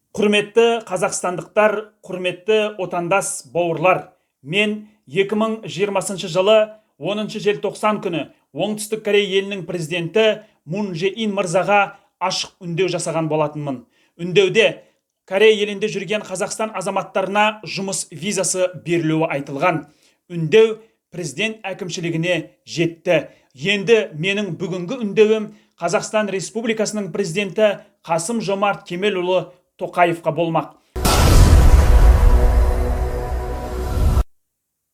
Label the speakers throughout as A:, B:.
A: Құрметті қазақстандықтар, құрметті отандас бауырлар, мен 2020 жылы 10 желтоқсан күні Оңтүстік Корея елінің президенті Мун Же Ин мырзаға ашық үндеу жасаған болатынмын. Үндеуде Корея елінде жүрген Қазақстан азаматтарына жұмыс визасы берілуі айтылған. Үндеу президент әкімшілігіне жетті. Енді менің бүгінгі үндеуім Қазақстан Республикасының президенті Қасым Жомарт Кемелұлы Тоқаевқа болмақ.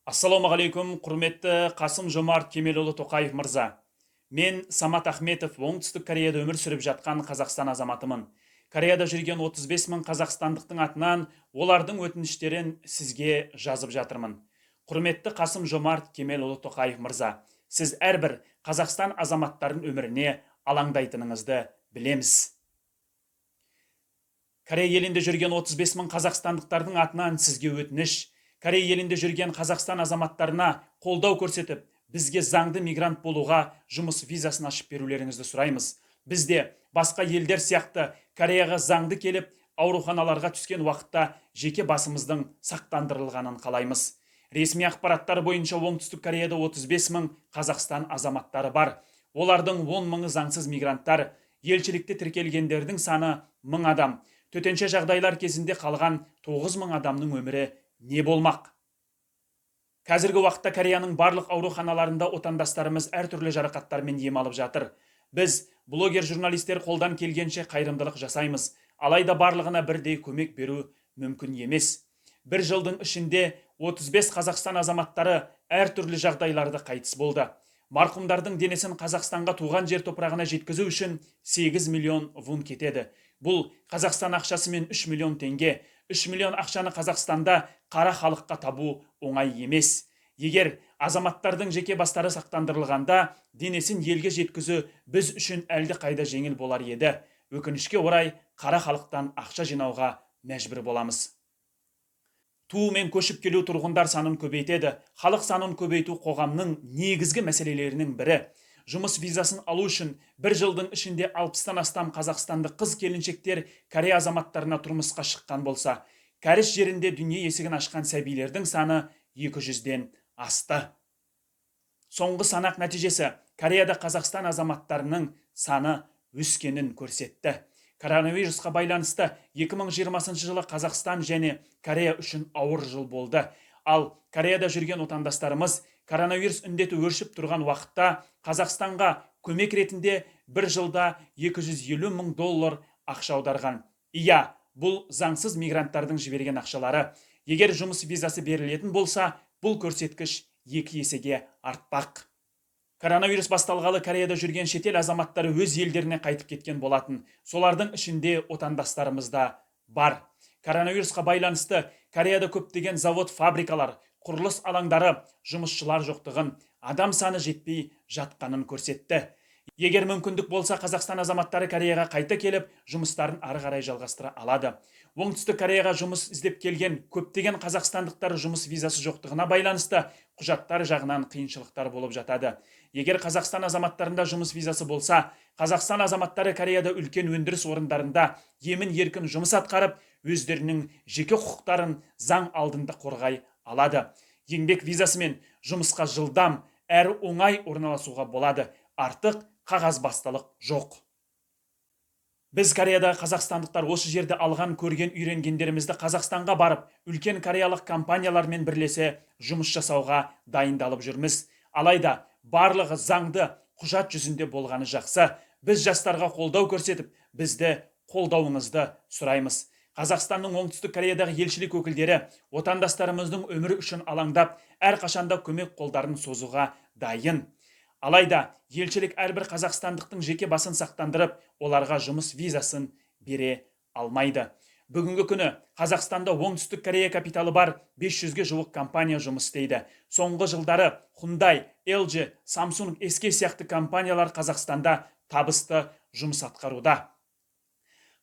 A: Ассалаумағалейкум, құрметті Қасым Жомарт Кемелұлы Тоқаев мырза. Мен Самат Ахметов, Оңтүстік Кореяда өмір сүріп жатқан Қазақстан азаматымын. Кореяда жүрген 35 мың қазақстандықтың атынан олардың өтініштерін сізге жазып жатырмын. Құрметті Қасым Жомарт Кемелұлы Тоқаев мырза, сіз әрбір Қазақстан азаматтарын өміріне алаңдайтыныңызды білеміз. Корея елінде жүрген 35 мың қазақстандықтардың атынан сізге өтініш. Корея елінде жүрген Қазақстан азаматтарына қолдау көрсетіп, бізге заңды мигрант болуға жұмыс визасын ашып берулеріңізді сұраймыз. Бізде басқа елдер сияқты Кореяға заңды келіп, ауруханаларға түскен уақытта жеке басымыздың сақтандырылғанын қалаймыз. Ресми ақпараттар бойынша Оңтүстік Кореяда 35 мың Қазақстан азаматтары бар. Олардың 10 мыңы заңсыз мигранттар. Елшілікте тіркелгендердің саны 1000 адам. Төтенше жағдайлар кезінде қалған 9 мың адамның өмірі не болмақ? Қазіргі уақытта Кореяның барлық ауруханаларында отандастарымыз әртүрлі жарақаттармен ем алып жатыр. Біз, блогер журналистер қолдан келгенше қайырымдылық жасаймыз. Алайда барлығына бірдей көмек беру мүмкін емес. Бір жылдың ішінде 35 Қазақстан азаматтары әртүрлі жағдайларда қайтыс болды. Марқұмдардың денесін Қазақстанға туған жер топырағына жеткізу үшін 8 миллион вон кетеді. Бұл Қазақстан ақшасымен 3 миллион теңге. 3 миллион ақшаны Қазақстанда қара халыққа табу оңай емес. Егер азаматтардың жеке бастары сақтандырылғанда, денесін елге жеткізу біз үшін әлде қайда жеңіл болар еді. Өкінішке орай, қара халықтан ақша жинауға мәжбүр боламыз. Туу мен көшіп келу тұрғындар санын көбейтеді. Халық санын көбейту қоғамның негізгі мәселелерінің бірі. Жұмыс визасын алу үшін бір жылдың ішінде 60-тан астам қазақстандық қыз келіншектер Корея азаматтарына тұрмысқа шыққан болса, кәріс жерінде дүние есігін ашқан сәбилердің саны 200-ден асты. Соңғы санақ нәтижесі Кореяда Қазақстан азаматтарының саны өскенін көрсетті. Коронавирусқа байланысты 2020 жылы Қазақстан және Корея үшін ауыр жыл болды. Ал Кореяда жүрген отандастарымыз коронавирус індеті өршіп тұрған уақытта Қазақстанға көмек ретінде бір жылда 250 мың доллар ақша аударған. Иә, бұл заңсыз мигранттардың жіберген ақшалары. Егер жұмыс визасы берілетін болса, бұл көрсеткіш 2 есеге артпақ. Коронавирус басталғалы Кореяда жүрген шетел азаматтары өз елдеріне қайтып кеткен болатын. Солардың ішінде отандастарымыз да бар. Коронавирусқа байланысты Кореяда көптеген завод, фабрикалар, құрылыс алаңдары, жұмысшылар жоқтығын, адам саны жетпей жатқанын көрсетті. Егер мүмкіндік болса, Қазақстан азаматтары Кореяға қайта келіп, жұмыстарын ары қарай жалғастыра алады. Оңтүстік Кореяға жұмыс іздеп келген көптеген қазақстандықтар жұмыс визасы жоқтығына байланысты құжаттар жағынан қиыншылықтар болып жатады. Егер Қазақстан азаматтарында жұмыс визасы болса, Қазақстан азаматтары Кореяда үлкен өндіріс орындарында емін еркін жұмыс атқарып, өздерінің жеке құқықтарын заң алдында қорғай алады. Еңбек визасымен жұмысқа жылдам әрі оңай орналасуға болады. Артық қағазбастылық жоқ. Біз Кореяда қазақстандықтар осы жерде алған, көрген, үйренгендерімізді Қазақстанға барып, үлкен кореялық компаниялармен бірлесе жұмыс жасауға дайындалып жүрміз. Алайда барлығы заңды құжат жүзінде болғаны жақсы. Біз жастарға қолдау көрсетіп, бізді қолдауыңызды сұраймыз. Қазақстанның Оңтүстік Кореядағы елшілік өкілдері отандастарымыздың өмірі үшін алаңдап, әрқашанда көмек қолдарын созуға дайын. Алайда елшілік әрбір қазақстандықтың жеке басын сақтандырып, оларға жұмыс визасын бере алмайды. Бүгінгі күні Қазақстанда Оңтүстік Корея капиталы бар 500-ге жуық компания жұмыс істейді. Соңғы жылдары Hyundai, LG, Samsung, SK сияқты компаниялар Қазақстанда табысты жұмыс атқаруда.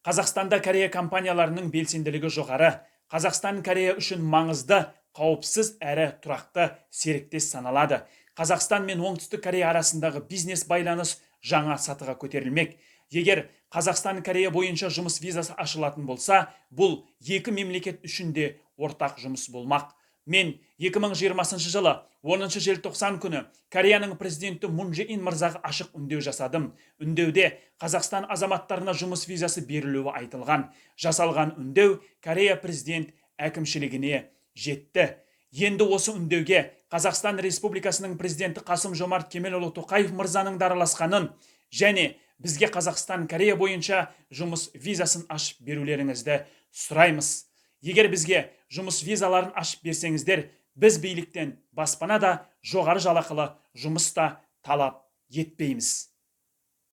A: Қазақстанда Корея компанияларының белсенділігі жоғары. Қазақстан Корея үшін маңызды, қауіпсіз әрі тұрақты серіктес саналады. Қазақстан мен Оңтүстік Корея арасындағы бизнес байланыс жаңа сатыға көтерілмек. Егер Қазақстан Корея бойынша жұмыс визасы ашылатын болса, бұл екі мемлекет үшін де ортақ жұмыс болмақ. Мен 2020 жылы 10 желтоқсан күні Кореяның президенті Мун Чже Ин мырзаға ашық үндеу жасадым. Үндеуде Қазақстан азаматтарына жұмыс визасы берілуі айтылған. Жасалған үндеу Корея президент әкімшілігіне жетті. Енді осы үндеуге Қазақстан Республикасының президенті Қасым Жомарт Кемелұлы Тоқаев мырзаның да араласқанын және бізге Қазақстан Корея бойынша жұмыс визасын ашып берулеріңізді сұраймыз. Егер бізге жұмыс визаларын ашып берсеңіздер, біз биліктен баспана да жоғары жалақылы жұмыс та талап етпейміз.